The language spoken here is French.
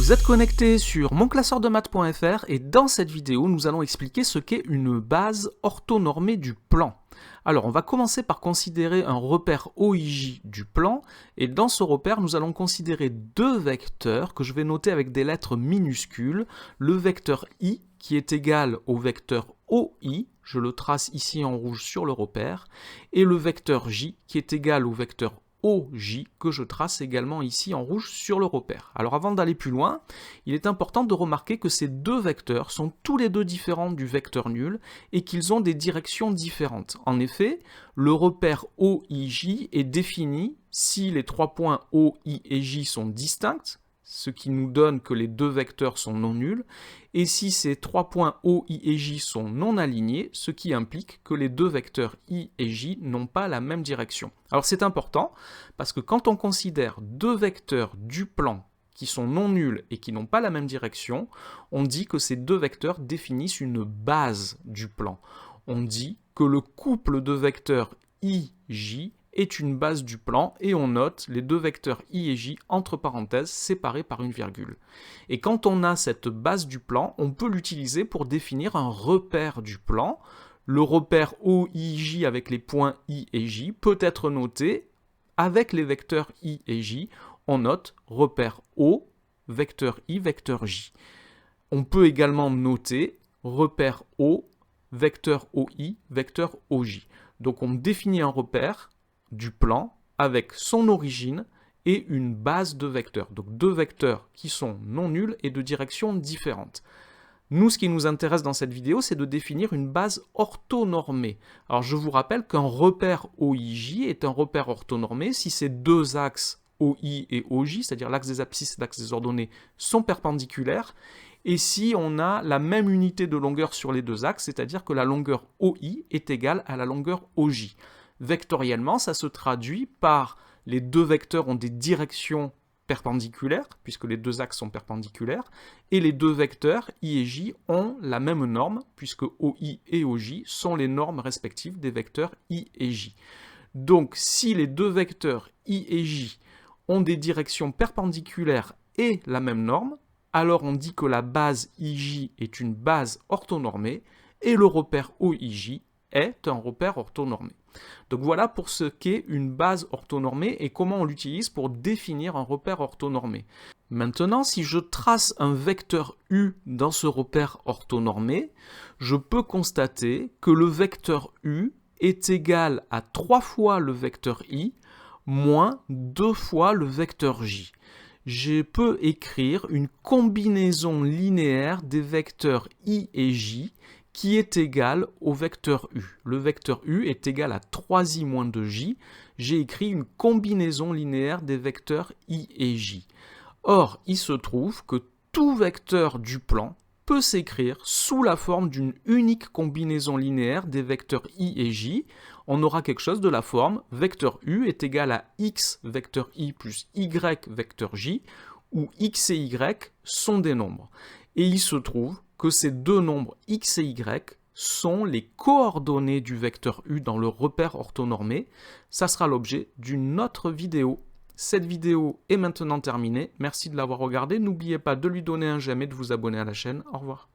Vous êtes connecté sur monclasseurdemaths.fr et dans cette vidéo, nous allons expliquer ce qu'est une base orthonormée du plan. Alors, on va commencer par considérer un repère OIJ du plan, et dans ce repère, nous allons considérer deux vecteurs que je vais noter avec des lettres minuscules. Le vecteur I, qui est égal au vecteur OI, je le trace ici en rouge sur le repère, et le vecteur J, qui est égal au vecteur OJ, que je trace également ici en rouge sur le repère. Alors avant d'aller plus loin, il est important de remarquer que ces deux vecteurs sont tous les deux différents du vecteur nul et qu'ils ont des directions différentes. En effet, le repère OIJ est défini si les trois points O, I et J sont distincts, ce qui nous donne que les deux vecteurs sont non nuls, et si ces trois points O, I et J sont non alignés, ce qui implique que les deux vecteurs I et J n'ont pas la même direction. Alors c'est important, parce que quand on considère deux vecteurs du plan qui sont non nuls et qui n'ont pas la même direction, on dit que ces deux vecteurs définissent une base du plan. On dit que le couple de vecteurs I, J est une base du plan et on note les deux vecteurs I et J entre parenthèses séparés par une virgule. Et quand on a cette base du plan, on peut l'utiliser pour définir un repère du plan. Le repère OIJ avec les points I et J peut être noté avec les vecteurs I et J. On note repère O, vecteur I, vecteur J. On peut également noter repère O, vecteur OI, vecteur OJ. Donc on définit un repère du plan avec son origine et une base de vecteurs. Donc deux vecteurs qui sont non nuls et de directions différentes. Nous, ce qui nous intéresse dans cette vidéo, c'est de définir une base orthonormée. Alors je vous rappelle qu'un repère OIJ est un repère orthonormé si ces deux axes OI et OJ, c'est-à-dire l'axe des abscisses et l'axe des ordonnées, sont perpendiculaires, et si on a la même unité de longueur sur les deux axes, c'est-à-dire que la longueur OI est égale à la longueur OJ. Vectoriellement, ça se traduit par les deux vecteurs ont des directions perpendiculaires, puisque les deux axes sont perpendiculaires, et les deux vecteurs, I et J, ont la même norme, puisque OI et OJ sont les normes respectives des vecteurs I et J. Donc, si les deux vecteurs I et J ont des directions perpendiculaires et la même norme, alors on dit que la base IJ est une base orthonormée, et le repère OIJ est un repère orthonormé. Donc voilà pour ce qu'est une base orthonormée et comment on l'utilise pour définir un repère orthonormé. Maintenant, si je trace un vecteur U dans ce repère orthonormé, je peux constater que le vecteur U est égal à 3 fois le vecteur I moins 2 fois le vecteur J. Je peux écrire une combinaison linéaire des vecteurs I et J qui est égal au vecteur U. Le vecteur U est égal à 3i moins 2j. J'ai écrit une combinaison linéaire des vecteurs I et J. Or, il se trouve que tout vecteur du plan peut s'écrire sous la forme d'une unique combinaison linéaire des vecteurs I et J. On aura quelque chose de la forme vecteur U est égal à x vecteur I plus y vecteur J, où x et y sont des nombres. Et il se trouve que ces deux nombres x et y sont les coordonnées du vecteur U dans le repère orthonormé. Ça sera l'objet d'une autre vidéo. Cette vidéo est maintenant terminée. Merci de l'avoir regardée. N'oubliez pas de lui donner un j'aime et de vous abonner à la chaîne. Au revoir.